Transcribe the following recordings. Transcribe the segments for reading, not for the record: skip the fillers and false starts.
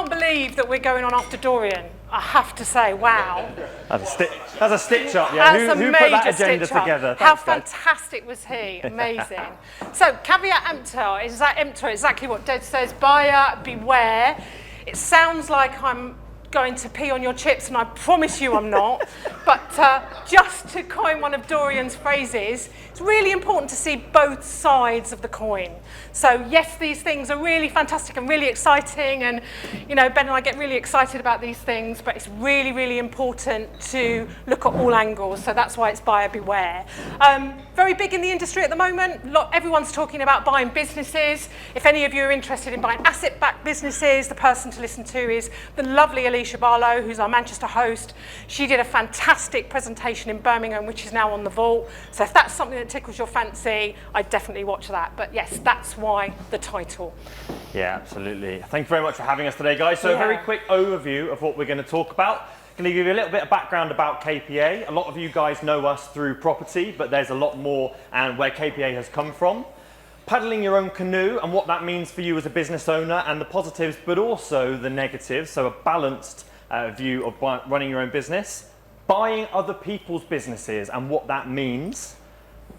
can't believe that we're going on after Dorian. I have to say, wow. That's a stitch up, yeah. Who put that agenda together? How fantastic was he? Amazing. So, caveat emptor is exactly what Ded says. Buyer beware. It sounds like I'm going to pee on your chips, and I promise you I'm not. But just to coin one of Dorian's phrases, it's really important to see both sides of the coin. So yes, these things are really fantastic and really exciting, and you know, Ben and I get really excited about these things, but it's really, really important to look at all angles. So that's why it's buyer beware. Very big in the industry at the moment. Everyone's talking about buying businesses. If any of you are interested in buying asset-backed businesses, the person to listen to is the lovely Alicia Barlow, who's our Manchester host. She did a fantastic presentation in Birmingham, which is now on the vault. So if that's something that tickles your fancy, I'd definitely watch that. But yes, that's why the title. Yeah, absolutely. Thank you very much for having us today, guys. So a very quick overview of what we're going to talk about. Going to give you a little bit of background about KPA. A lot of you guys know us through property, but there's a lot more and where KPA has come from. Paddling your own canoe and what that means for you as a business owner, and the positives, but also the negatives. So a balanced view of running your own business. Buying other people's businesses and what that means.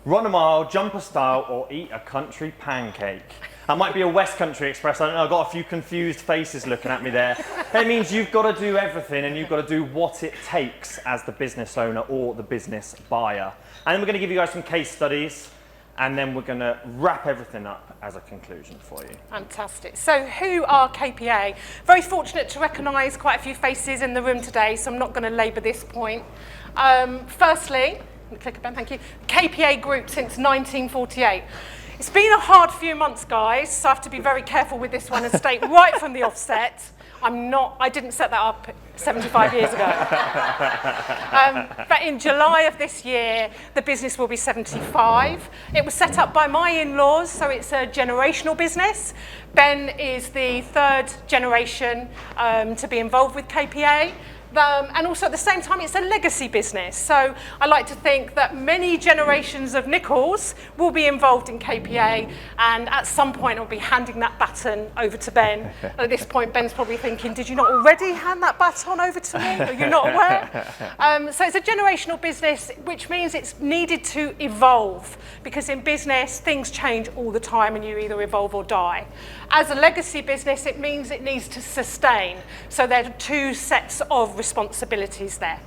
Run a mile, jump a stile, or eat a country pancake. That might be a West Country Express. I don't know, I've got a few confused faces looking at me there. It means you've got to do everything, and you've got to do what it takes as the business owner or the business buyer. And then we're going to give you guys some case studies, and then we're going to wrap everything up as a conclusion for you. Fantastic. So who are KPA? Very fortunate to recognise quite a few faces in the room today, so I'm not going to labour this point. Firstly, click Ben, thank you. KPA Group since 1948. It's been a hard few months, guys, so I have to be very careful with this one and state right from the offset, I didn't set that up 75 years ago. But in July of this year, the business will be 75. It was set up by my in-laws, so it's a generational business. Ben is the third generation to be involved with KPA. And also at the same time, it's a legacy business. So I like to think that many generations of Nicholls will be involved in KPA, and at some point I'll be handing that baton over to Ben. At this point, Ben's probably thinking, did you not already hand that baton over to me? Are you not aware? So it's a generational business, which means it's needed to evolve, because in business, things change all the time and you either evolve or die. As a legacy business, it means it needs to sustain. So there are two sets of responsibilities there.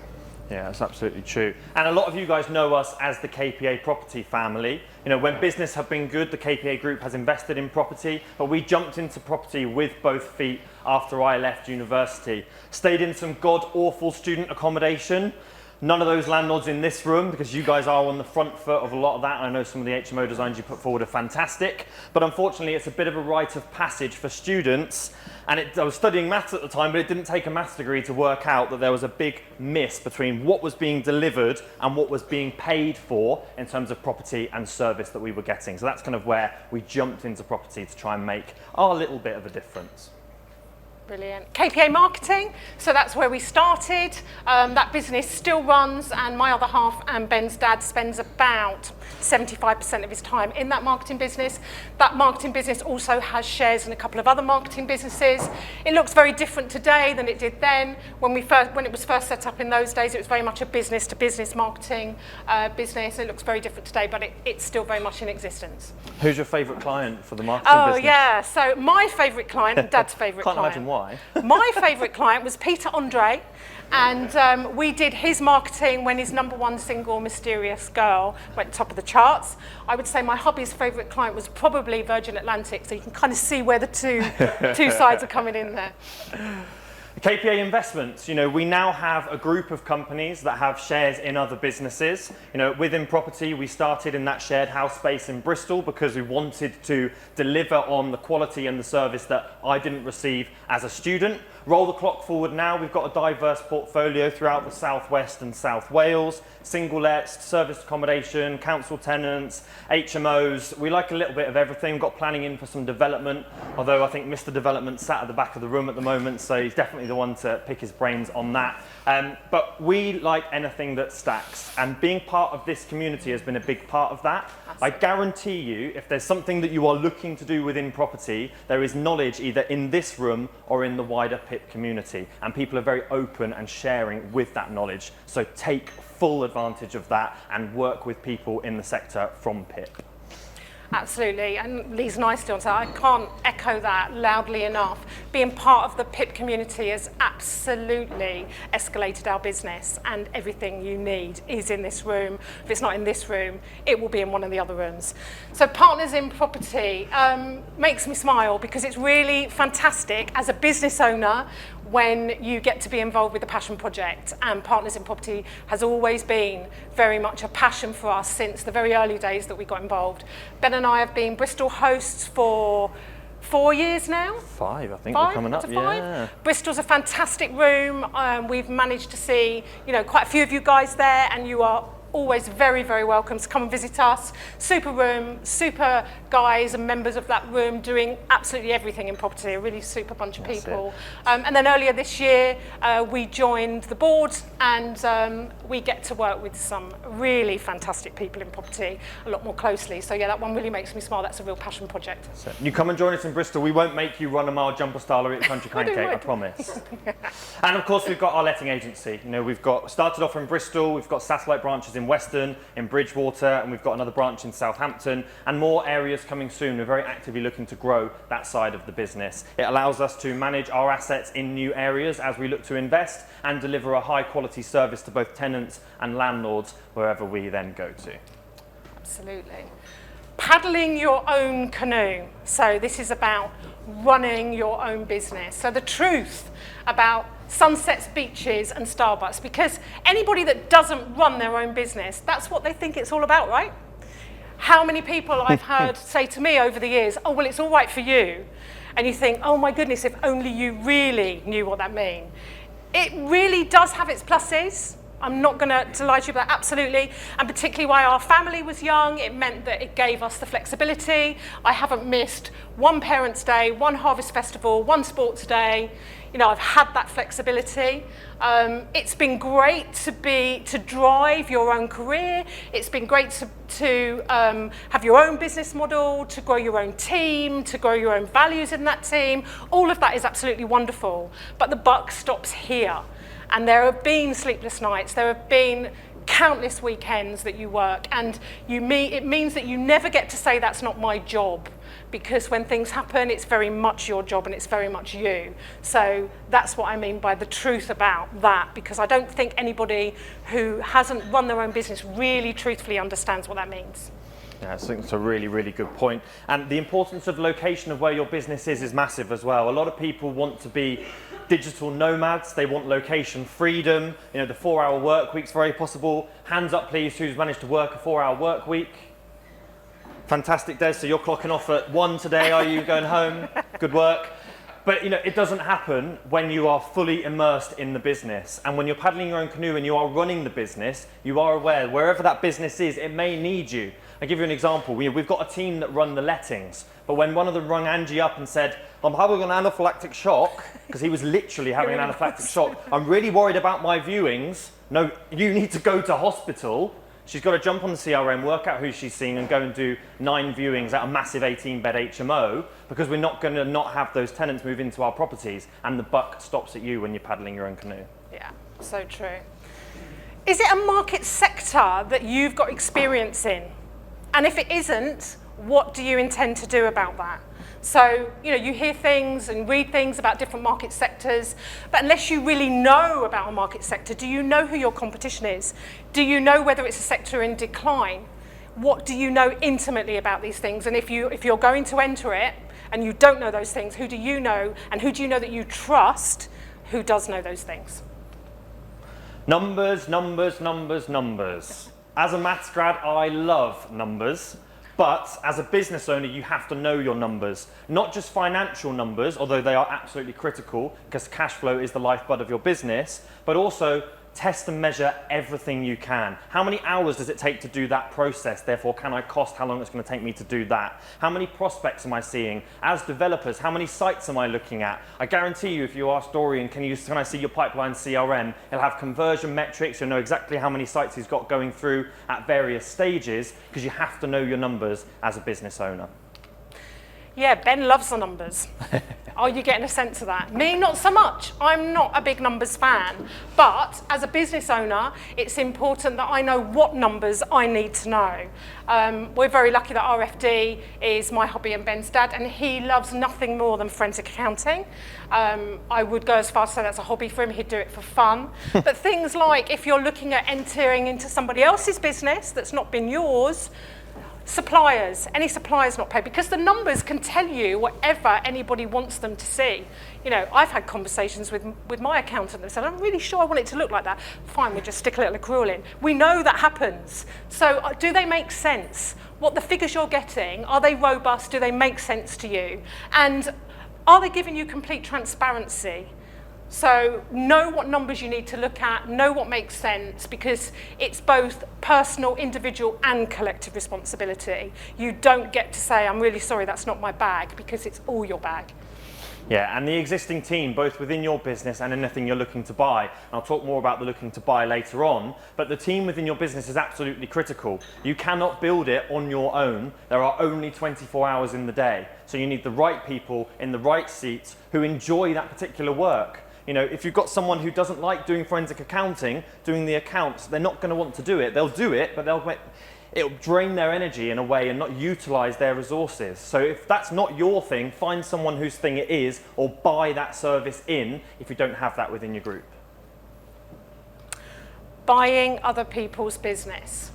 Yeah, that's absolutely true. And a lot of you guys know us as the KPA property family. You know, when business have been good, the KPA group has invested in property, but we jumped into property with both feet after I left university. Stayed in some god-awful student accommodation. None of those landlords in this room, because you guys are on the front foot of a lot of that. I know some of the HMO designs you put forward are fantastic, but unfortunately it's a bit of a rite of passage for students. And I was studying maths at the time, but it didn't take a maths degree to work out that there was a big miss between what was being delivered and what was being paid for in terms of property and service that we were getting. So that's kind of where we jumped into property to try and make our little bit of a difference. Brilliant. KPA Marketing, so that's where we started. That business still runs, and my other half and Ben's dad spends about 75% of his time in that marketing business. That marketing business also has shares in a couple of other marketing businesses. It looks very different today than it did then. When it was first set up in those days, it was very much a business-to-business marketing business. It looks very different today, but it's still very much in existence. Who's your favourite client for the marketing business? Oh, yeah. So my favourite client and Dad's favourite client. Can't imagine why. My favourite client was Peter Andre, and we did his marketing when his #1 single, Mysterious Girl, went top of the charts. I would say my hubby's favourite client was probably Virgin Atlantic, so you can kind of see where the two sides are coming in there. KPA Investments, you know, we now have a group of companies that have shares in other businesses. You know, within property, we started in that shared house space in Bristol because we wanted to deliver on the quality and the service that I didn't receive as a student. Roll the clock forward now, we've got a diverse portfolio throughout the South West and South Wales, single lets, serviced accommodation, council tenants, HMOs. We like a little bit of everything. We've got planning in for some development, although I think Mr. Development sat at the back of the room at the moment, so he's definitely definitely the one to pick his brains on that. But we like anything that stacks, and being part of this community has been a big part of that. Absolutely. I guarantee you, if there's something that you are looking to do within property, there is knowledge either in this room or in the wider PIP community, and people are very open and sharing with that knowledge. So take full advantage of that and work with people in the sector from PIP. Absolutely, and Lee's nicely on, so I can't echo that loudly enough. Being part of the PIP community has absolutely escalated our business, and everything you need is in this room. If it's not in this room, it will be in one of the other rooms. So Partners in Property makes me smile because it's really fantastic as a business owner when you get to be involved with the passion project, and Partners in Property has always been very much a passion for us since the very early days that we got involved. Ben and I have been Bristol hosts for 4 years now. 5, I think. We're coming up. Yeah. Bristol's a fantastic room. We've managed to see, quite a few of you guys there, and you are always very, very welcome to come and visit us. Super room, super guys and members of that room doing absolutely everything in property, a really super bunch of people. And then earlier this year, we joined the board, and we get to work with some really fantastic people in property a lot more closely. So yeah, that one really makes me smile. That's a real passion project. So you come and join us in Bristol. We won't make you run a mile jumper style or eat a country pancake, I promise. And of course, we've got our letting agency. We've started off in Bristol. We've got satellite branches in Weston, in Bridgewater, and we've got another branch in Southampton, and more areas coming soon. We're very actively looking to grow that side of the business. It allows us to manage our assets in new areas as we look to invest and deliver a high quality service to both tenants and landlords wherever we then go to. Absolutely. Paddling your own canoe. So this is about running your own business. So the truth about sunsets, beaches and Starbucks, because anybody that doesn't run their own business, that's what they think it's all about, right? How many people I've heard say to me over the years, oh, well, it's all right for you. And you think, oh my goodness, if only you really knew what that means. It really does have its pluses. I'm not going to lie to you about that, absolutely. And particularly while our family was young, it meant that it gave us the flexibility. I haven't missed one parents' day, one harvest festival, one sports day. I've had that flexibility. It's been great to drive your own career. It's been great to have your own business model, to grow your own team, to grow your own values in that team. All of that is absolutely wonderful. But the buck stops here. And there have been sleepless nights. There have been countless weekends that you work, and it means that you never get to say that's not my job, because when things happen, it's very much your job and it's very much you. So that's what I mean by the truth about that, because I don't think anybody who hasn't run their own business really truthfully understands what that means. Yeah, I think it's a really, really good point. And the importance of location of where your business is massive as well. A lot of people want to be digital nomads. They want location freedom. The 4-hour work week's very possible. Hands up, please, who's managed to work a 4-hour work week? Fantastic, Des. So you're clocking off at 1 today. Are you going home? Good work. But it doesn't happen when you are fully immersed in the business. And when you're paddling your own canoe and you are running the business, you are aware wherever that business is, it may need you. I'll give you an example. We've got a team that run the lettings, but when one of them rung Angie up and said, I'm having an anaphylactic shock, because he was literally having an anaphylactic shock, I'm really worried about my viewings. No, you need to go to hospital. She's got to jump on the CRM, work out who she's seen, and go and do 9 viewings at a massive 18-bed HMO, because we're not going to not have those tenants move into our properties, and the buck stops at you when you're paddling your own canoe. Yeah, so true. Is it a market sector that you've got experience in? And if it isn't, what do you intend to do about that? So, you hear things and read things about different market sectors, but unless you really know about a market sector, do you know who your competition is? Do you know whether it's a sector in decline? What do you know intimately about these things? And if you're going to enter it and you don't know those things, who do you know, and who do you know that you trust who does know those things? Numbers, numbers, numbers, numbers. As a maths grad, I love numbers. But as a business owner, you have to know your numbers, not just financial numbers, although they are absolutely critical because cash flow is the lifeblood of your business, but also test and measure everything you can. How many hours does it take to do that process? Therefore, can I cost how long it's going to take me to do that? How many prospects am I seeing? As developers, how many sites am I looking at? I guarantee you, if you ask Dorian, can I see your pipeline CRM? He'll have conversion metrics. You'll know exactly how many sites he's got going through at various stages, because you have to know your numbers as a business owner. Yeah, Ben loves the numbers. Are you getting a sense of that? Me, not so much. I'm not a big numbers fan. But as a business owner, it's important that I know what numbers I need to know. We're very lucky that RFD is my hobby and Ben's dad, and he loves nothing more than forensic accounting. I would go as far as to say that's a hobby for him. He'd do it for fun. But things like if you're looking at entering into somebody else's business that's not been yours, suppliers, any suppliers not paid, because the numbers can tell you whatever anybody wants them to see. You know, I've had conversations with my accountant that said, I'm really sure I want it to look like that. Fine, we just stick a little accrual in. We know that happens. So do they make sense? What the figures you're getting, are they robust? Do they make sense to you? And are they giving you complete transparency? So know what numbers you need to look at, know what makes sense, because it's both personal, individual, and collective responsibility. You don't get to say, I'm really sorry, that's not my bag, because it's all your bag. Yeah, and the existing team, both within your business and anything you're looking to buy. And I'll talk more about the looking to buy later on, but the team within your business is absolutely critical. You cannot build it on your own. There are only 24 hours in the day. So you need the right people in the right seats who enjoy that particular work. You know, if you've got someone who doesn't like doing forensic accounting, doing the accounts, they're not going to want to do it. They'll do it, but it'll drain their energy in a way and not utilize their resources. So if that's not your thing, find someone whose thing it is, or buy that service in if you don't have that within your group. Buying other people's business.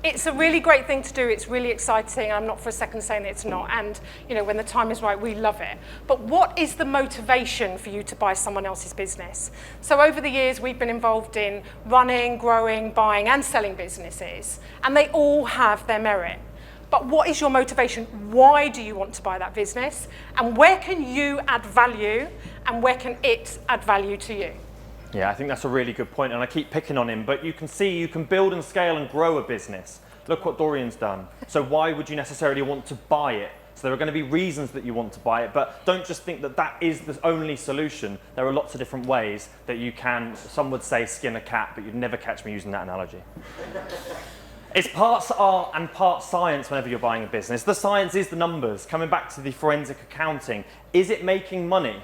It's a really great thing to do. It's really exciting. I'm not for a second saying that it's not. And you know, when the time is right, we love it. But what is the motivation for you to buy someone else's business? So over the years, we've been involved in running, growing, buying, and selling businesses, and they all have their merit. But what is your motivation? Why do you want to buy that business? And where can you add value, and where can it add value to you? Yeah, I think that's a really good point, and I keep picking on him, but you can see you can build and scale and grow a business. Look what Dorian's done. So why would you necessarily want to buy it? So there are going to be reasons that you want to buy it, but don't just think that that is the only solution. There are lots of different ways that you can, some would say, skin a cat, but you'd never catch me using that analogy. It's parts art and parts science whenever you're buying a business. The science is the numbers. Coming back to the forensic accounting, is it making money?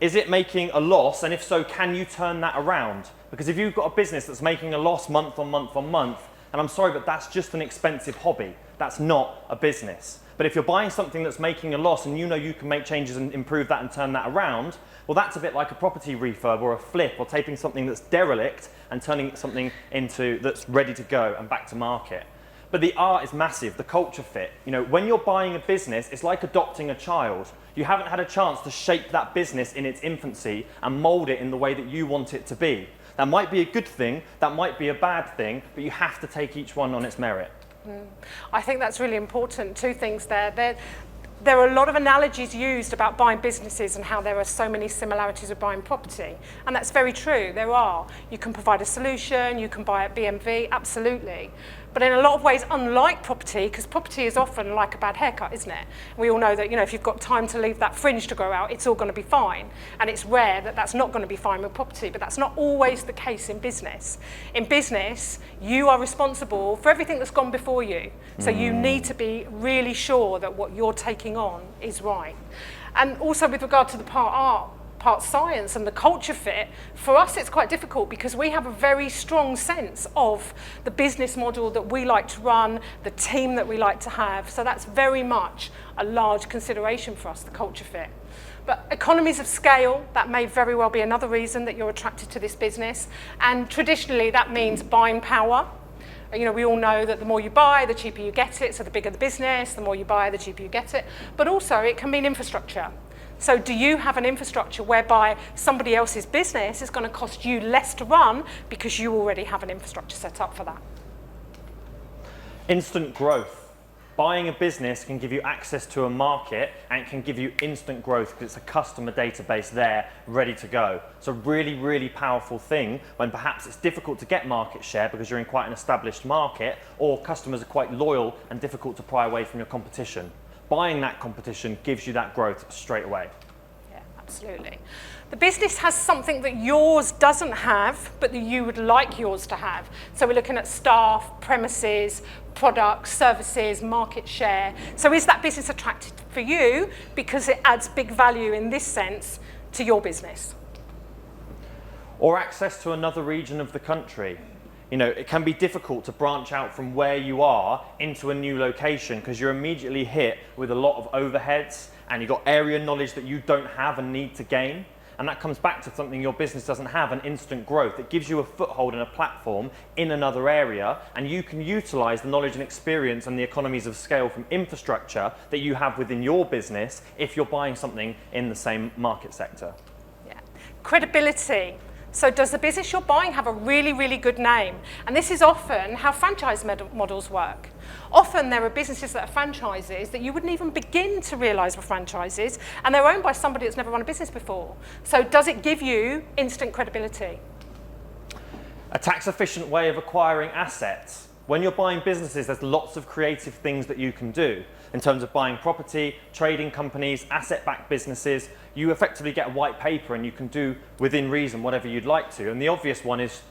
Is it making a loss? And if so, can you turn that around? Because if you've got a business that's making a loss month on month on month, and I'm sorry, but that's just an expensive hobby. That's not a business. But if you're buying something that's making a loss and you know you can make changes and improve that and turn that around, well, that's a bit like a property refurb or a flip, or taking something that's derelict and turning something into that's ready to go and back to market. But the art is massive, the culture fit. You know, when you're buying a business, it's like adopting a child. You haven't had a chance to shape that business in its infancy and mold it in the way that you want it to be. That might be a good thing, that might be a bad thing, but you have to take each one on its merit. I think that's really important. Two things there. There are a lot of analogies used about buying businesses and how there are so many similarities with buying property. And that's very true, there are. You can provide a solution, you can buy at BMV, absolutely. But in a lot of ways, unlike property, because property is often like a bad haircut, isn't it? We all know that, you know, if you've got time to leave that fringe to grow out, it's all going to be fine. And it's rare that that's not going to be fine with property, but that's not always the case in business. In business, you are responsible for everything that's gone before you. So you need to be really sure that what you're taking on is right. And also with regard to the part art, part science and the culture fit, for us it's quite difficult because we have a very strong sense of the business model that we like to run, the team that we like to have. So that's very much a large consideration for us, the culture fit. But economies of scale, that may very well be another reason that you're attracted to this business. And traditionally that means buying power. You know, we all know that the more you buy, the cheaper you get it. So the bigger the business, the more you buy, the cheaper you get it. But also it can mean infrastructure. So do you have an infrastructure whereby somebody else's business is going to cost you less to run because you already have an infrastructure set up for that? Instant growth. Buying a business can give you access to a market and it can give you instant growth because it's a customer database there ready to go. It's a really, really powerful thing when perhaps it's difficult to get market share because you're in quite an established market, or customers are quite loyal and difficult to pry away from your competition. Buying that competition gives you that growth straight away. Yeah, absolutely. The business has something that yours doesn't have, but that you would like yours to have. So we're looking at staff, premises, products, services, market share. So is that business attractive for you because it adds big value in this sense to your business? Or access to another region of the country. You know, it can be difficult to branch out from where you are into a new location because you're immediately hit with a lot of overheads and you've got area knowledge that you don't have and need to gain. And that comes back to something your business doesn't have, an instant growth. It gives you a foothold and a platform in another area, and you can utilize the knowledge and experience and the economies of scale from infrastructure that you have within your business if you're buying something in the same market sector. Yeah. Credibility. So does the business you're buying have a really, really good name? And this is often how franchise models work. Often there are businesses that are franchises that you wouldn't even begin to realise were franchises, and they're owned by somebody that's never run a business before. So does it give you instant credibility? A tax-efficient way of acquiring assets. When you're buying businesses, there's lots of creative things that you can do. In terms of buying property, trading companies, asset-backed businesses, you effectively get a white paper and you can do within reason whatever you'd like to. And the obvious one is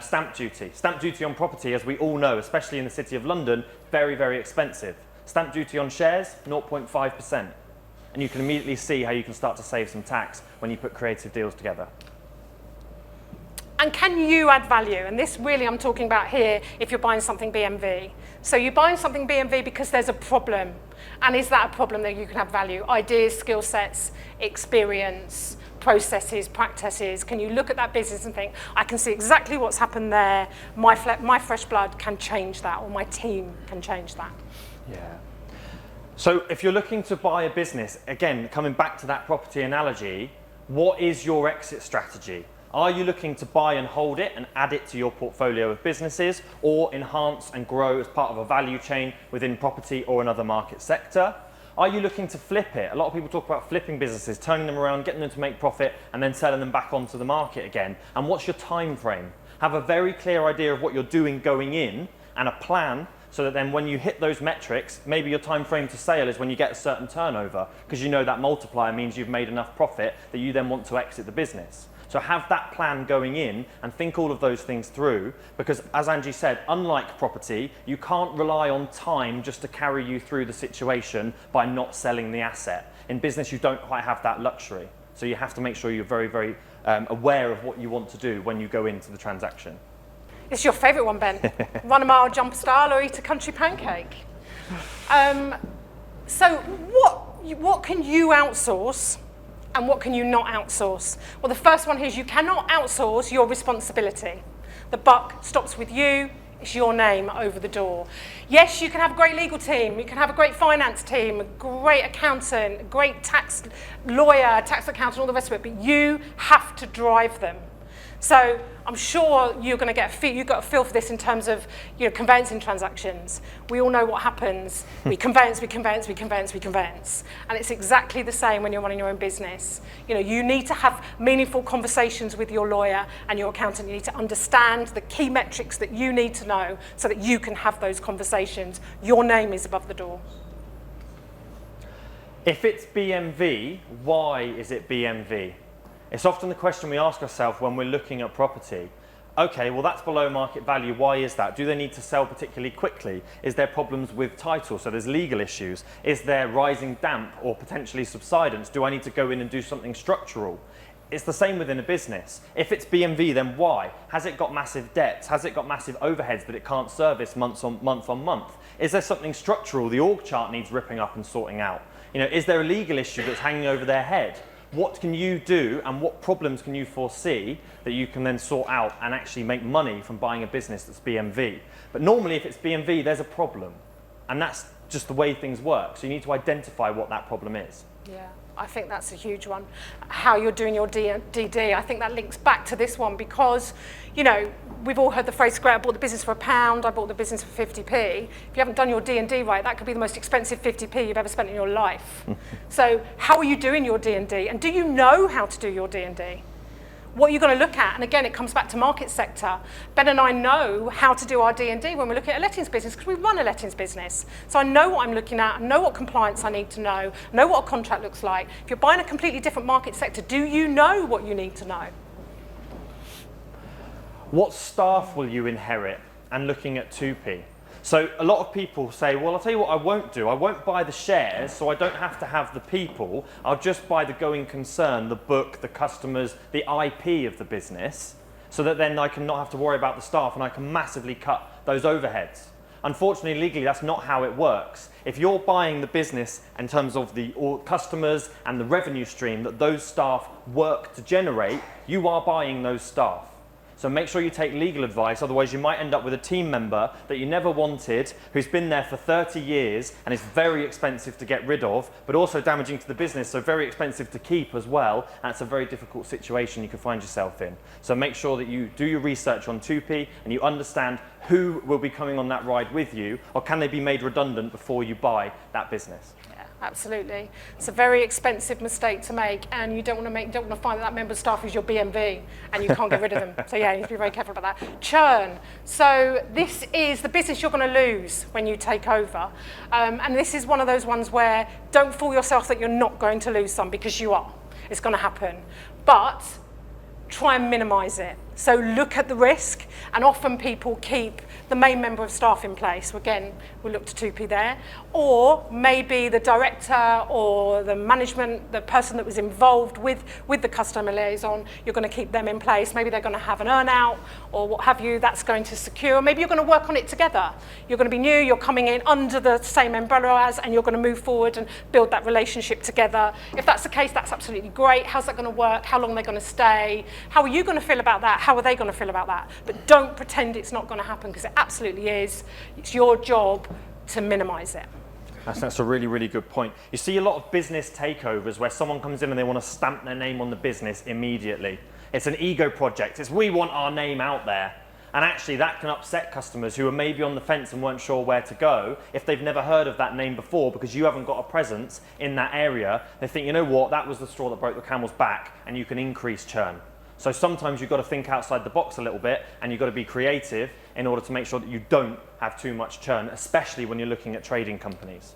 stamp duty. Stamp duty on property, as we all know, especially in the City of London, very, very expensive. Stamp duty on shares, 0.5%. And you can immediately see how you can start to save some tax when you put creative deals together. And can you add value? And this really I'm talking about here if you're buying something BMV. So you're buying something BMV because there's a problem. And is that a problem that you can have value? Ideas, skill sets, experience, processes, practices. Can you look at that business and think, I can see exactly what's happened there. My fresh blood can change that, or my team can change that. Yeah. So if you're looking to buy a business, again, coming back to that property analogy, what is your exit strategy? Are you looking to buy and hold it and add it to your portfolio of businesses, or enhance and grow as part of a value chain within property or another market sector? Are you looking to flip it? A lot of people talk about flipping businesses, turning them around, getting them to make profit, and then selling them back onto the market again. And what's your time frame? Have a very clear idea of what you're doing going in and a plan, so that then when you hit those metrics, maybe your time frame to sale is when you get a certain turnover, because you know that multiplier means you've made enough profit that you then want to exit the business. So have that plan going in and think all of those things through, because as Angie said, unlike property, you can't rely on time just to carry you through the situation by not selling the asset. In business, you don't quite have that luxury. So you have to make sure you're very, very aware of what you want to do when you go into the transaction. It's your favourite one, Ben. Run a mile, jump a stile, or eat a country pancake. So what can you outsource? And what can you not outsource? Well, the first one here is you cannot outsource your responsibility. The buck stops with you. It's your name over the door. Yes, you can have a great legal team. You can have a great finance team, a great accountant, a great tax lawyer, tax accountant, all the rest of it. But you have to drive them. So I'm sure you're going to get you've got a feel for this in terms of conveyancing transactions. We all know what happens. We conveyance, we conveyance, we conveyance, we conveyance. And it's exactly the same when you're running your own business. You need to have meaningful conversations with your lawyer and your accountant. You need to understand the key metrics that you need to know so that you can have those conversations. Your name is above the door. If it's BMV, why is it BMV? It's often the question we ask ourselves when we're looking at property. Okay, well that's below market value, why is that? Do they need to sell particularly quickly? Is there problems with title, so there's legal issues? Is there rising damp or potentially subsidence? Do I need to go in and do something structural? It's the same within a business. If it's BMV, then why? Has it got massive debts? Has it got massive overheads that it can't service month on month? Is there something structural the org chart needs ripping up and sorting out? Is there a legal issue that's hanging over their head? What can you do and what problems can you foresee that you can then sort out and actually make money from buying a business that's BMV? But normally if it's BMV, there's a problem. And that's just the way things work. So you need to identify what that problem is. Yeah, I think that's a huge one. How you're doing your DD, I think that links back to this one because, we've all heard the phrase, great, I bought the business for £1, I bought the business for 50p. If you haven't done your D&D right, that could be the most expensive 50p you've ever spent in your life. So how are you doing your D&D? And do you know how to do your D&D? What are you going to look at? And again, it comes back to market sector. Ben and I know how to do our D&D when we're looking at a lettings business because we run a lettings business. So I know what I'm looking at, I know what compliance I need to know what a contract looks like. If you're buying a completely different market sector, do you know what you need to know? What staff will you inherit? And looking at 2P. So a lot of people say, well, I'll tell you what I won't do. I won't buy the shares, so I don't have to have the people. I'll just buy the going concern, the book, the customers, the IP of the business, so that then I can not have to worry about the staff and I can massively cut those overheads. Unfortunately, legally, that's not how it works. If you're buying the business in terms of the customers and the revenue stream that those staff work to generate, you are buying those staff. So make sure you take legal advice, otherwise you might end up with a team member that you never wanted, who's been there for 30 years and is very expensive to get rid of, but also damaging to the business, so very expensive to keep as well, and it's a very difficult situation you can find yourself in. So make sure that you do your research on 2P and you understand who will be coming on that ride with you, or can they be made redundant before you buy that business. Absolutely. It's a very expensive mistake to make, and you don't want to find that member of staff is your BMV and you can't get rid of them. So yeah, you need to be very careful about that. Churn. So this is the business you're going to lose when you take over. And this is one of those ones where don't fool yourself that you're not going to lose some, because you are. It's going to happen. But try and minimize it. So look at the risk, and often people keep the main member of staff in place. Again, we'll look to 2P there. Or maybe the director or the management, the person that was involved with the customer liaison, you're going to keep them in place. Maybe they're going to have an earn-out or what have you, that's going to secure. Maybe you're going to work on it together. You're going to be new, you're coming in under the same umbrella as, and you're going to move forward and build that relationship together. If that's the case, that's absolutely great. How's that going to work? How long are they going to stay? How are you going to feel about that? How are they going to feel about that? But don't pretend it's not going to happen, because it absolutely is. It's your job to minimize it. That's a really, really good point. You see a lot of business takeovers where someone comes in and they want to stamp their name on the business immediately. It's an ego project. It's we want our name out there. And actually that can upset customers who are maybe on the fence and weren't sure where to go if they've never heard of that name before, because you haven't got a presence in that area. They think, you know what, that was the straw that broke the camel's back, and you can increase churn. So sometimes you've got to think outside the box a little bit, and you've got to be creative in order to make sure that you don't have too much churn, especially when you're looking at trading companies.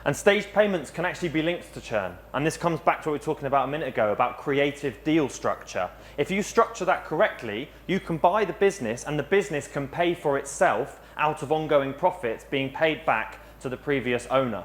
And staged payments can actually be linked to churn. And this comes back to what we were talking about a minute ago, about creative deal structure. If you structure that correctly, you can buy the business, and the business can pay for itself out of ongoing profits being paid back to the previous owner.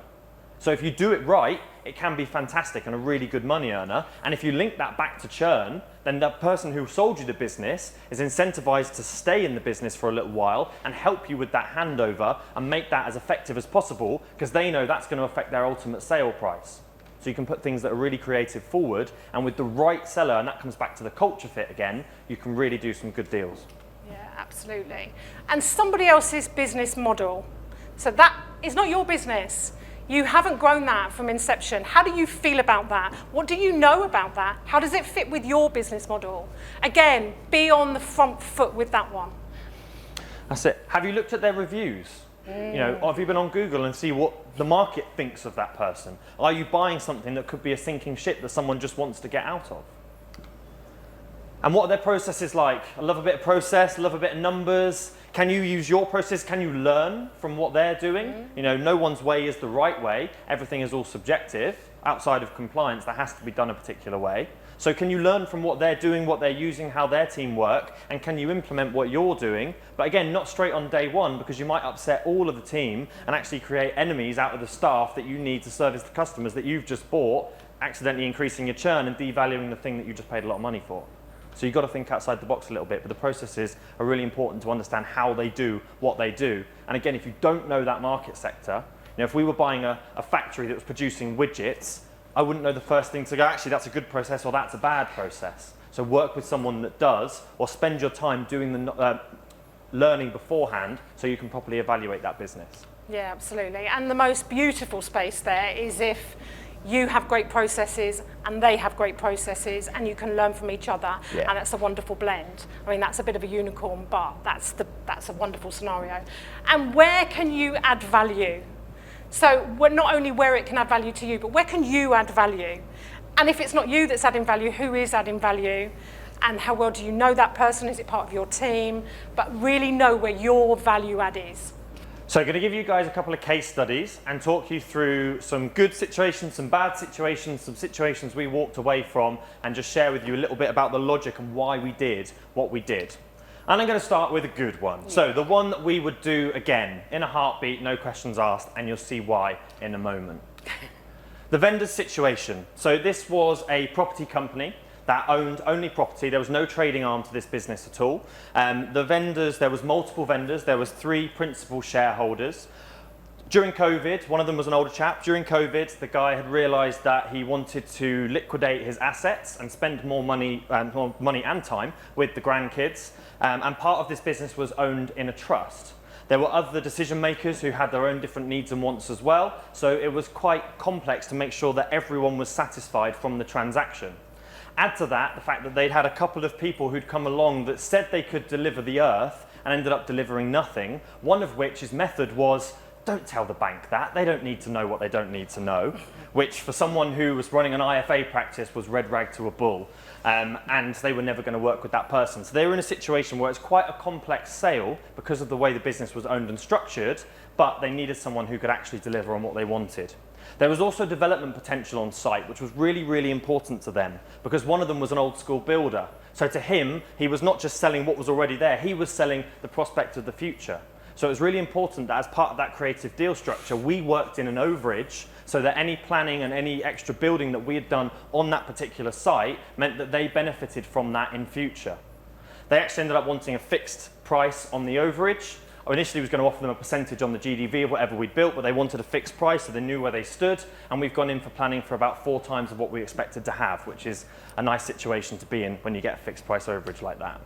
So if you do it right, it can be fantastic and a really good money earner. And if you link that back to churn, then the person who sold you the business is incentivized to stay in the business for a little while and help you with that handover and make that as effective as possible, because they know that's going to affect their ultimate sale price. So you can put things that are really creative forward, and with the right seller, and that comes back to the culture fit again, you can really do some good deals. Yeah, absolutely. And somebody else's business model. So that is not your business. You haven't grown that from inception. How do you feel about that? What do you know about that? How does it fit with your business model? Again, be on the front foot with that one. That's it. Have you looked at their reviews? You know, have you been on Google and see what the market thinks of that person? Are you buying something that could be a sinking ship that someone just wants to get out of? And what are their processes like? I love a bit of process, love a bit of numbers. Can you use your process? Can you learn from what they're doing? You know, no one's way is the right way. Everything is all subjective. Outside of compliance, that has to be done a particular way. So can you learn from what they're doing, what they're using, how their team work, and can you implement what you're doing? But again, not straight on day one, because you might upset all of the team and actually create enemies out of the staff that you need to service the customers that you've just bought, accidentally increasing your churn and devaluing the thing that you just paid a lot of money for. So you've got to think outside the box a little bit, but the processes are really important to understand how they do what they do. And again, if you don't know that market sector, you know, if we were buying a factory that was producing widgets, I wouldn't know the first thing to go, actually, that's a good process or that's a bad process. So work with someone that does, or spend your time doing the learning beforehand so you can properly evaluate that business. Yeah, absolutely. And the most beautiful space there is if You have great processes and they have great processes, and you can learn from each other. Yeah. And that's a wonderful blend. I mean, that's a bit of a unicorn, but that's a wonderful scenario. And where can you add value? So not only where it can add value to you, but where can you add value? And if it's not you that's adding value, who is adding value? And how well do you know that person? Is it part of your team? But really know where your value add is. So I'm going to give you guys a couple of case studies and talk you through some good situations, some bad situations, some situations we walked away from, and just share with you a little bit about the logic and why we did what we did. And I'm going to start with a good one. So the one that we would do again, in a heartbeat, no questions asked, and you'll see why in a moment. The vendor's situation. So this was a property company that owned only property. There was no trading arm to this business at all. The vendors, there was multiple vendors. There was 3 principal shareholders. During COVID, one of them was an older chap. During COVID, the guy had realized that he wanted to liquidate his assets and spend more money and time with the grandkids. And part of this business was owned in a trust. There were other decision makers who had their own different needs and wants as well. So it was quite complex to make sure that everyone was satisfied from the transaction. Add to that the fact that they'd had a couple of people who'd come along that said they could deliver the earth and ended up delivering nothing, one of which his method was, don't tell the bank that, they don't need to know what they don't need to know, which for someone who was running an IFA practice was red rag to a bull, and they were never going to work with that person. So they were in a situation where it's quite a complex sale because of the way the business was owned and structured, but they needed someone who could actually deliver on what they wanted. There was also development potential on site, which was really, really important to them, because one of them was an old school builder. So to him, he was not just selling what was already there, he was selling the prospect of the future. So it was really important that as part of that creative deal structure, we worked in an overage so that any planning and any extra building that we had done on that particular site meant that they benefited from that in future. They actually ended up wanting a fixed price on the overage. I initially was going to offer them a percentage on the GDV of whatever we'd built, but they wanted a fixed price so they knew where they stood, and we've gone in for planning for about 4 times of what we expected to have, which is a nice situation to be in when you get a fixed price overage like that.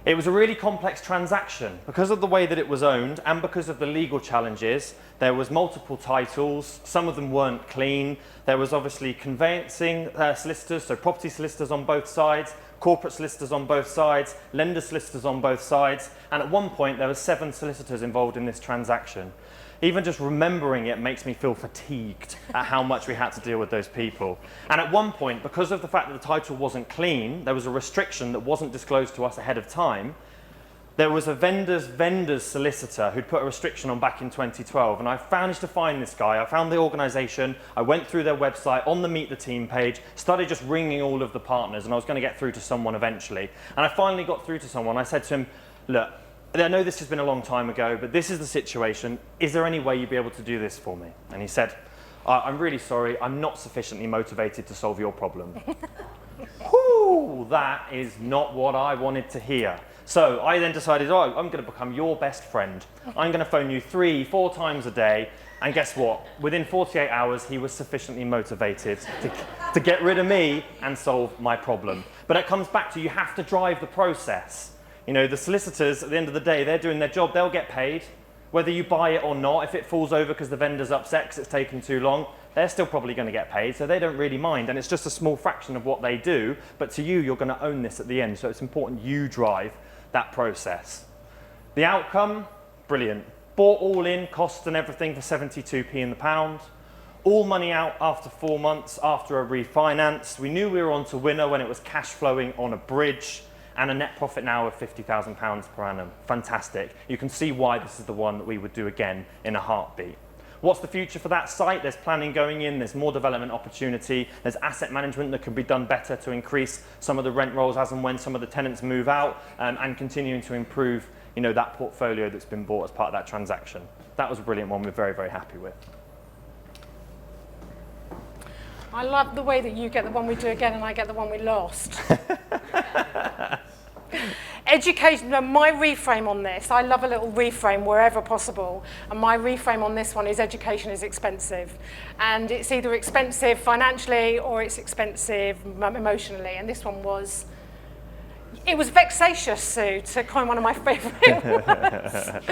It was a really complex transaction. Because of the way that it was owned and because of the legal challenges, there was multiple titles, some of them weren't clean. There was obviously conveyancing solicitors, so property solicitors on both sides, corporate solicitors on both sides, lender solicitors on both sides, and at one point there were 7 solicitors involved in this transaction. Even just remembering it makes me feel fatigued at how much we had to deal with those people. And at one point, because of the fact that the title wasn't clean, there was a restriction that wasn't disclosed to us ahead of time. There was a vendor's solicitor who'd put a restriction on back in 2012, and I managed to find this guy. I found the organisation, I went through their website, on the Meet the Team page, started just ringing all of the partners, and I was going to get through to someone eventually. And I finally got through to someone. I said to him, look, I know this has been a long time ago, but this is the situation. Is there any way you'd be able to do this for me? And he said, I'm really sorry, I'm not sufficiently motivated to solve your problem. Whew, that is not what I wanted to hear. So I then decided, I'm going to become your best friend. I'm going to phone you 3-4 times a day. And guess what? Within 48 hours, he was sufficiently motivated to get rid of me and solve my problem. But it comes back to you have to drive the process. You know, the solicitors, at the end of the day, they're doing their job. They'll get paid. Whether you buy it or not, if it falls over because the vendor's upset because it's taken too long, they're still probably going to get paid, so they don't really mind. And it's just a small fraction of what they do. But to you, you're going to own this at the end. So it's important you drive that process. The outcome, brilliant. Bought all in, cost and everything for 72p in the pound. All money out after 4 months after a refinance. We knew we were on to winner when it was cash flowing on a bridge, and a net profit now of £50,000 per annum. Fantastic. You can see why this is the one that we would do again in a heartbeat. What's the future for that site? There's planning going in, there's more development opportunity, there's asset management that can be done better to increase some of the rent rolls as and when some of the tenants move out, and continuing to improve, you know, that portfolio that's been bought as part of that transaction. That was a brilliant one we're very, very happy with. I love the way that you get the one we do again and I get the one we lost. Education, my reframe on this, I love a little reframe wherever possible, and my reframe on this one is education is expensive. And it's either expensive financially or it's expensive emotionally, and this one was, It was vexatious, Sue, to coin one of my favourite words.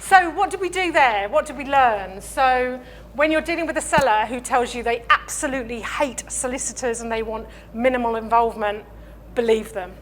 So what did we do there? What did we learn? So when you're dealing with a seller who tells you they absolutely hate solicitors and they want minimal involvement, believe them.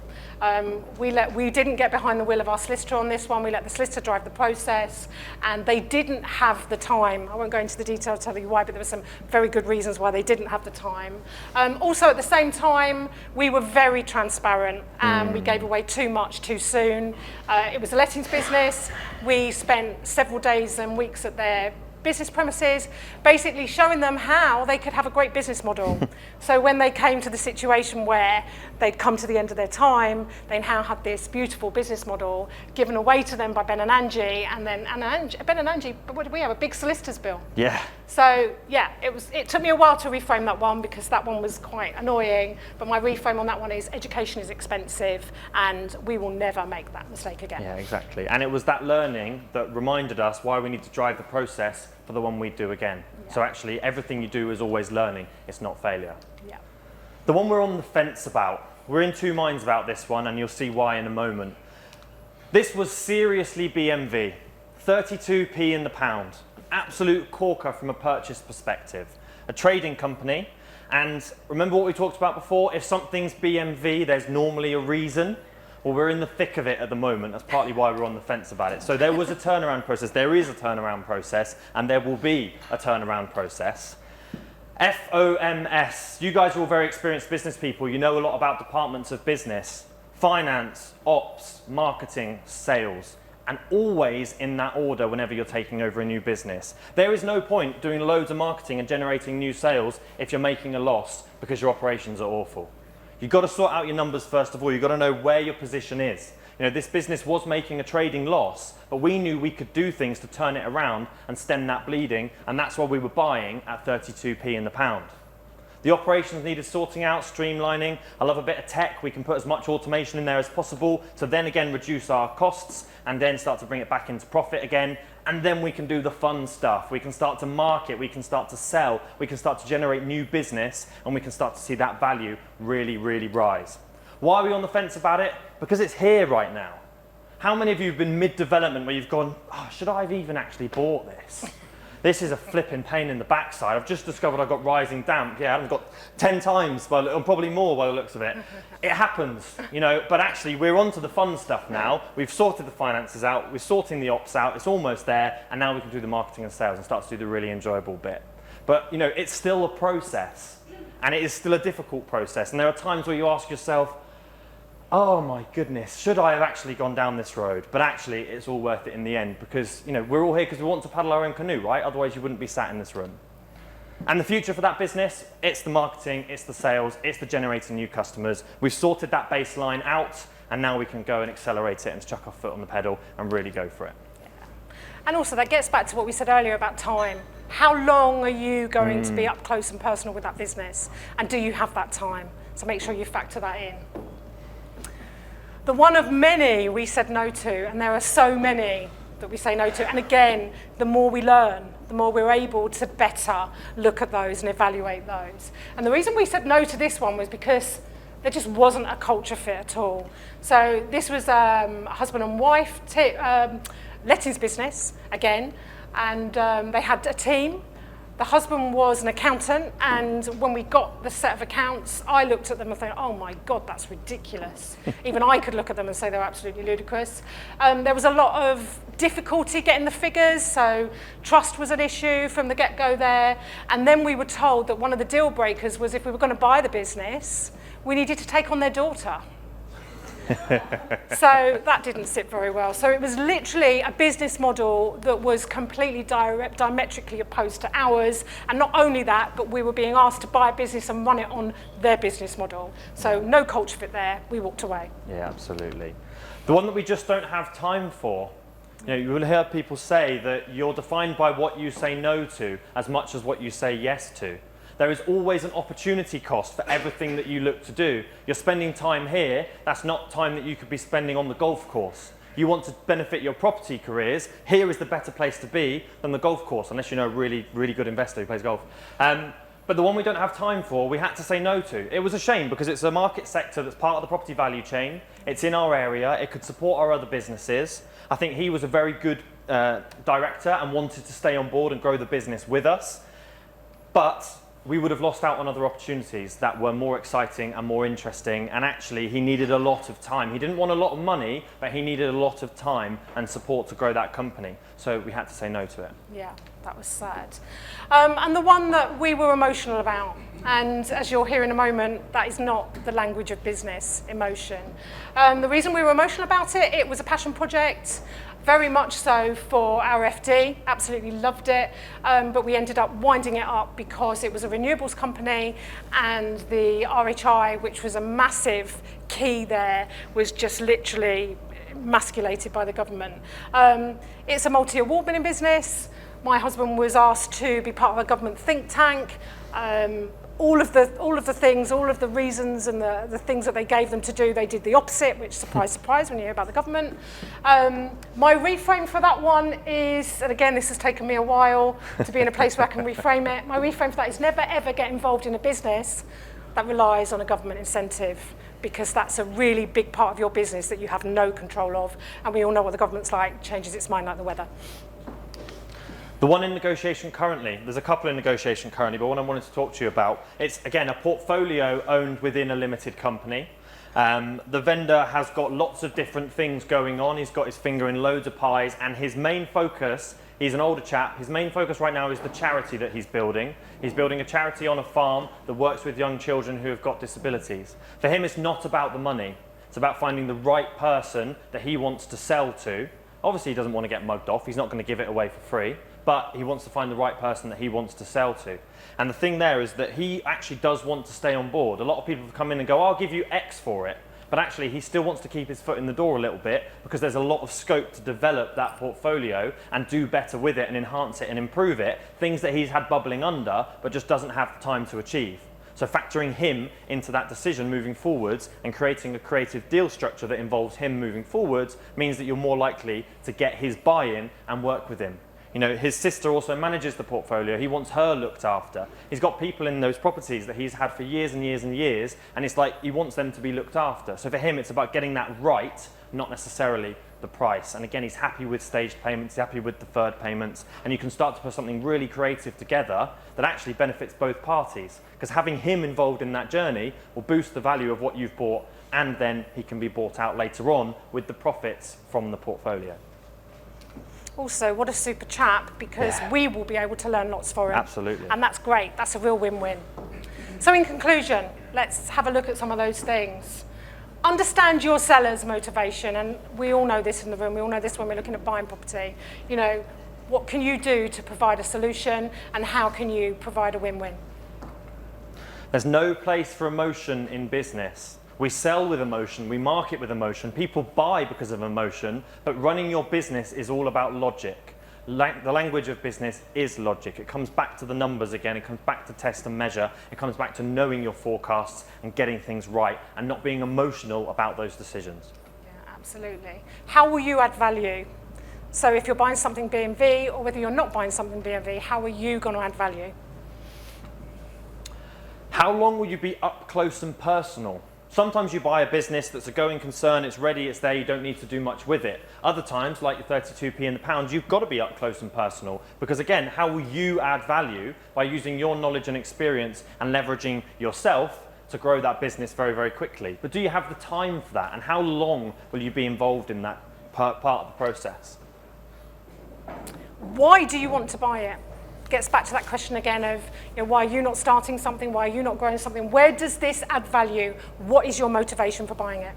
We didn't get behind the wheel of our solicitor on this one. We let the solicitor drive the process, and they didn't have the time. I won't go into the detail to tell you why, but there were some very good reasons why they didn't have the time. Also, at the same time, we were very transparent, and we gave away too much too soon. It was a lettings business. We spent several days and weeks at their business premises, basically showing them how they could have a great business model. So when they came to the situation where they'd come to the end of their time, they now had this beautiful business model given away to them by Ben and Angie, and then Ben and Angie, but what did we have? A big solicitor's bill. Yeah. So yeah, it took me a while to reframe that one because that one was quite annoying, but my reframe on that one is education is expensive and we will never make that mistake again. Yeah, exactly. And it was that learning that reminded us why we need to drive the process for the one we do again. Yeah. So actually everything you do is always learning, it's not failure. Yeah. The one we're on the fence about, we're in two minds about this one, and you'll see why in a moment. This was seriously BMV, 32p in the pound. Absolute corker from a purchase perspective. A trading company, and remember what we talked about before, if something's BMV, there's normally a reason. Well, we're in the thick of it at the moment. That's partly why we're on the fence about it. So there was a turnaround process, there is a turnaround process, and there will be a turnaround process. FOMS, you guys are all very experienced business people. You know a lot about departments of business, finance, ops, marketing, sales, and always in that order whenever you're taking over a new business. There is no point doing loads of marketing and generating new sales if you're making a loss because your operations are awful. You've got to sort out your numbers first of all. You've got to know where your position is. You know, this business was making a trading loss, but we knew we could do things to turn it around and stem that bleeding, and that's why we were buying at 32p in the pound. The operations needed sorting out, streamlining. I love a bit of tech. We can put as much automation in there as possible to then again reduce our costs and then start to bring it back into profit again. And then we can do the fun stuff. We can start to market, we can start to sell, we can start to generate new business, and we can start to see that value really, really rise. Why are we on the fence about it? Because it's here right now. How many of you have been mid-development where you've gone, oh, should I have even actually bought this? This is a flipping pain in the backside. I've just discovered I've got rising damp. Yeah, I've got 10 times, or probably more by the looks of it. It happens, you know, but actually we're on to the fun stuff now. We've sorted the finances out, we're sorting the ops out, it's almost there, and now we can do the marketing and sales and start to do the really enjoyable bit. But, you know, it's still a process, and it is still a difficult process. And there are times where you ask yourself, oh my goodness, should I have actually gone down this road? But actually, it's all worth it in the end because, you know, we're all here because we want to paddle our own canoe, right? Otherwise, you wouldn't be sat in this room. And the future for that business, it's the marketing, it's the sales, it's the generating new customers. We've sorted that baseline out, and now we can go and accelerate it and chuck our foot on the pedal and really go for it. Yeah. And also, that gets back to what we said earlier about time. How long are you going to be up close and personal with that business? And do you have that time? So make sure you factor that in. The one of many we said no to, and there are so many that we say no to. And again, the more we learn, the more we're able to better look at those and evaluate those. And the reason we said no to this one was because there just wasn't a culture fit at all. So this was a husband and wife lettings business, again, and they had a team. The husband was an accountant, and when we got the set of accounts, I looked at them and thought, oh my God, that's ridiculous. Even I could look at them and say they're absolutely ludicrous. There was a lot of difficulty getting the figures, so trust was an issue from the get-go there. And then we were told that one of the deal breakers was if we were going to buy the business, we needed to take on their daughter. So that didn't sit very well. So it was literally a business model that was completely diametrically opposed to ours. And not only that, but we were being asked to buy a business and run it on their business model. So no culture fit there. We walked away. Yeah, absolutely. The one that we just don't have time for. You know, you will hear people say that you're defined by what you say no to as much as what you say yes to. There is always an opportunity cost for everything that you look to do. You're spending time here, that's not time that you could be spending on the golf course. You want to benefit your property careers, here is the better place to be than the golf course, unless you know a really, really good investor who plays golf. But the one we don't have time for, we had to say no to. It was a shame because it's a market sector that's part of the property value chain. It's in our area. It could support our other businesses. I think he was a very good director and wanted to stay on board and grow the business with us. But we would have lost out on other opportunities that were more exciting and more interesting. And actually, he needed a lot of time. He didn't want a lot of money, but he needed a lot of time and support to grow that company. So we had to say no to it. Yeah, that was sad. And the one that we were emotional about, and as you'll hear in a moment, that is not the language of business, emotion. The reason we were emotional about it, it was a passion project. Very much so for our FD, absolutely loved it, but we ended up winding it up because it was a renewables company and the RHI, which was a massive key there, was just literally emasculated by the government. It's a multi-award winning business. My husband was asked to be part of a government think tank. All of the things, all of the reasons and the things that they gave them to do, they did the opposite, which, surprise, surprise, when you hear about the government. My reframe for that one is, and again, this has taken me a while to be in a place where I can reframe it. My reframe for that is never, ever get involved in a business that relies on a government incentive, because that's a really big part of your business that you have no control of. And we all know what the government's like, changes its mind like the weather. The one in negotiation currently, there's a couple in negotiation currently, but one I wanted to talk to you about, it's again a portfolio owned within a limited company. The vendor has got lots of different things going on. He's got his finger in loads of pies, and his main focus, he's an older chap, his main focus right now is the charity that he's building. He's building a charity on a farm that works with young children who have got disabilities. For him, it's not about the money. It's about finding the right person that he wants to sell to. Obviously, he doesn't want to get mugged off. He's not going to give it away for free. But he wants to find the right person that he wants to sell to. And the thing there is that he actually does want to stay on board. A lot of people have come in and go, I'll give you X for it. But actually, he still wants to keep his foot in the door a little bit because there's a lot of scope to develop that portfolio and do better with it and enhance it and improve it, things that he's had bubbling under but just doesn't have the time to achieve. So factoring him into that decision moving forwards and creating a creative deal structure that involves him moving forwards means that you're more likely to get his buy-in and work with him. You know, his sister also manages the portfolio. He wants her looked after. He's got people in those properties that he's had for years and years and years, and it's like he wants them to be looked after. So for him, it's about getting that right, not necessarily the price. And again, he's happy with staged payments, he's happy with deferred payments, and you can start to put something really creative together that actually benefits both parties. Because having him involved in that journey will boost the value of what you've bought, and then he can be bought out later on with the profits from the portfolio. Also, what a super chap, because we will be able to learn lots for him. Absolutely. And that's great. That's a real win-win. So in conclusion, let's have a look at some of those things. Understand your seller's motivation, and we all know this in the room. We all know this when we're looking at buying property. You know, what can you do to provide a solution, and how can you provide a win-win? There's no place for emotion in business. We sell with emotion, we market with emotion, people buy because of emotion, but running your business is all about logic. The language of business is logic. It comes back to the numbers again, it comes back to test and measure, it comes back to knowing your forecasts and getting things right and not being emotional about those decisions. Yeah, absolutely. How will you add value? So if you're buying something B&V or whether you're not buying something B&V, how are you going to add value? How long will you be up close and personal? Sometimes you buy a business that's a going concern, it's ready, it's there, you don't need to do much with it. Other times, like your 32p in the pound, you've got to be up close and personal. Because again, how will you add value? By using your knowledge and experience and leveraging yourself to grow that business very, very quickly. But do you have the time for that? And how long will you be involved in that part of the process? Why do you want to buy it? Gets back to that question again of, you know, why are you not starting something? Why are you not growing something? Where does this add value? What is your motivation for buying it?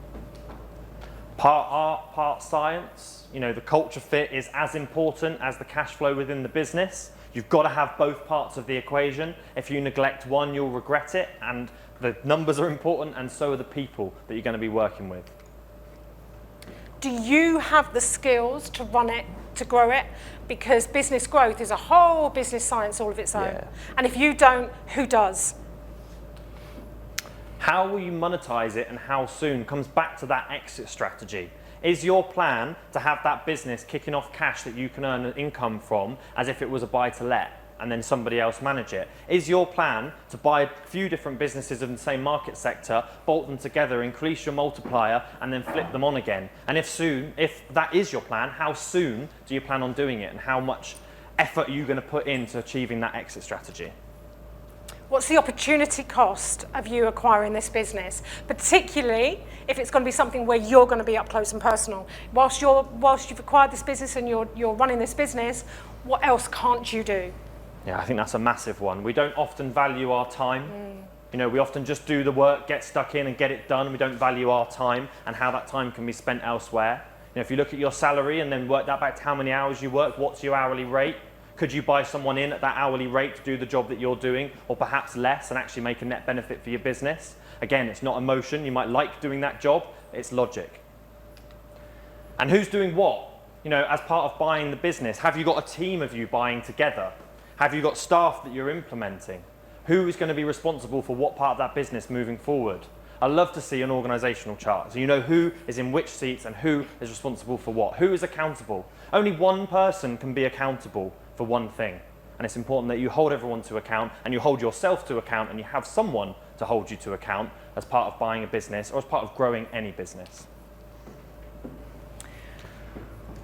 Part art, part science. You know, the culture fit is as important as the cash flow within the business. You've got to have both parts of the equation. If you neglect one, you'll regret it. And the numbers are important, and so are the people that you're going to be working with. Do you have the skills to run it, to grow it? Because business growth is a whole business science all of its own. Yeah. And if you don't, who does? How will you monetize it and how soon comes back to that exit strategy. Is your plan to have that business kicking off cash that you can earn an income from as if it was a buy-to-let? and then somebody else manage it? Is your plan to buy a few different businesses in the same market sector, bolt them together, increase your multiplier, and then flip them on again? And if that is your plan, how soon do you plan on doing it, and how much effort are you going to put into achieving that exit strategy? What's the opportunity cost of you acquiring this business, particularly if it's going to be something where you're going to be up close and personal? Whilst you've acquired this business and you're running this business, what else can't you do? Yeah, I think that's a massive one. We don't often value our time. You know, we often just do the work, get stuck in and get it done. We don't value our time and how that time can be spent elsewhere. You know, if you look at your salary and then work that back to how many hours you work, what's your hourly rate? Could you buy someone in at that hourly rate to do the job that you're doing, or perhaps less, and actually make a net benefit for your business? Again, it's not emotion. You might like doing that job. It's logic. And who's doing what? You know, as part of buying the business, have you got a team of you buying together? Have you got staff that you're implementing? Who is going to be responsible for what part of that business moving forward? I love to see an organisational chart, so you know who is in which seats and who is responsible for what. Who is accountable? Only one person can be accountable for one thing, and it's important that you hold everyone to account, and you hold yourself to account, and you have someone to hold you to account as part of buying a business or as part of growing any business.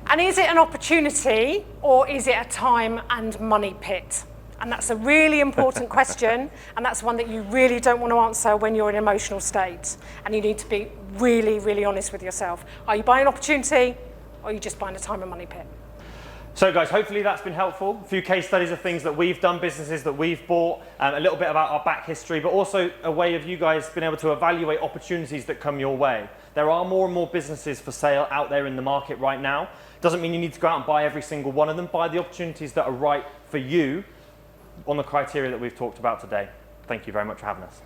And is it an opportunity, or is it a time and money pit? And that's a really important question, and that's one that you really don't want to answer when you're in an emotional state, and you need to be really, really honest with yourself. Are you buying an opportunity, or are you just buying a time and money pit? So guys, hopefully that's been helpful. A few case studies of things that we've done, businesses that we've bought, a little bit about our back history, but also a way of you guys being able to evaluate opportunities that come your way. There are more and more businesses for sale out there in the market right now. Doesn't mean you need to go out and buy every single one of them. Buy the opportunities that are right for you on the criteria that we've talked about today. Thank you very much for having us.